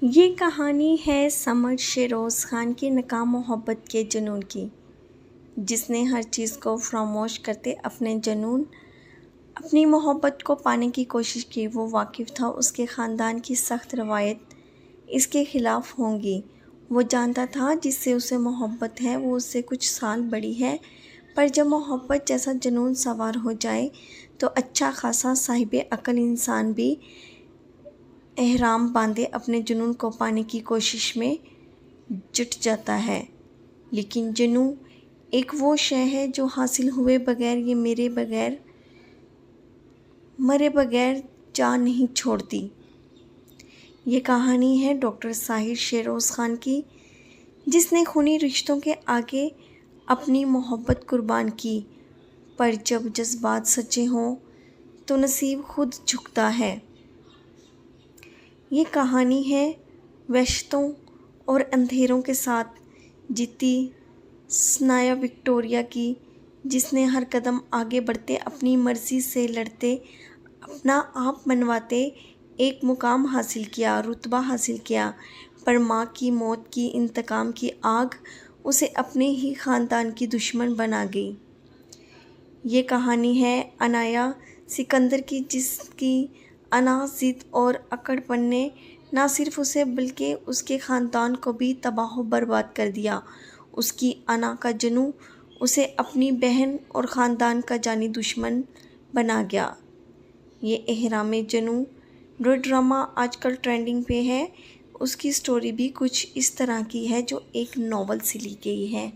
ये कहानी है समर शेरोज़ खान की नाकाम मोहब्बत के जुनून की, जिसने हर चीज़ को फरामोश करते अपनी मोहब्बत को पाने की कोशिश की। वो वाकिफ़ था उसके ख़ानदान की सख्त रवायत इसके ख़िलाफ़ होंगी। वो जानता था जिससे उसे मोहब्बत है वो उससे कुछ साल बड़ी है, पर जब मोहब्बत जैसा जुनून सवार हो जाए तो अच्छा खासा साहिब अक़ल इंसान भी एहराम बांधे अपने जुनून को पाने की कोशिश में जुट जाता है। लेकिन जुनू एक वो शय है जो हासिल हुए बगैर ये मरे बगैर जान नहीं छोड़ती। ये कहानी है डॉक्टर साहिर शेरोज़ खान की, जिसने खूनी रिश्तों के आगे अपनी मोहब्बत कुर्बान की। पर जब जज्बात सच्चे हों तो नसीब खुद झुकता है। ये कहानी है वहशतों और अंधेरों के साथ जीती सनाया विक्टोरिया की, जिसने हर कदम आगे बढ़ते अपनी मर्ज़ी से लड़ते अपना आप मनवाते एक मुकाम हासिल किया, रुतबा हासिल किया। पर माँ की मौत की इंतकाम की आग उसे अपने ही ख़ानदान की दुश्मन बना गई। ये कहानी है अनाया सिकंदर की, जिसकी अना, ज़िद और अकड़पन ने ना सिर्फ उसे बल्कि उसके ख़ानदान को भी तबाह बर्बाद कर दिया। उसकी अना का जनू उसे अपनी बहन और ख़ानदान का जानी दुश्मन बना गया। ये एहराम जनू जो ड्रामा आजकल ट्रेंडिंग पे है, उसकी स्टोरी भी कुछ इस तरह की है जो एक नॉवल से ली गई है।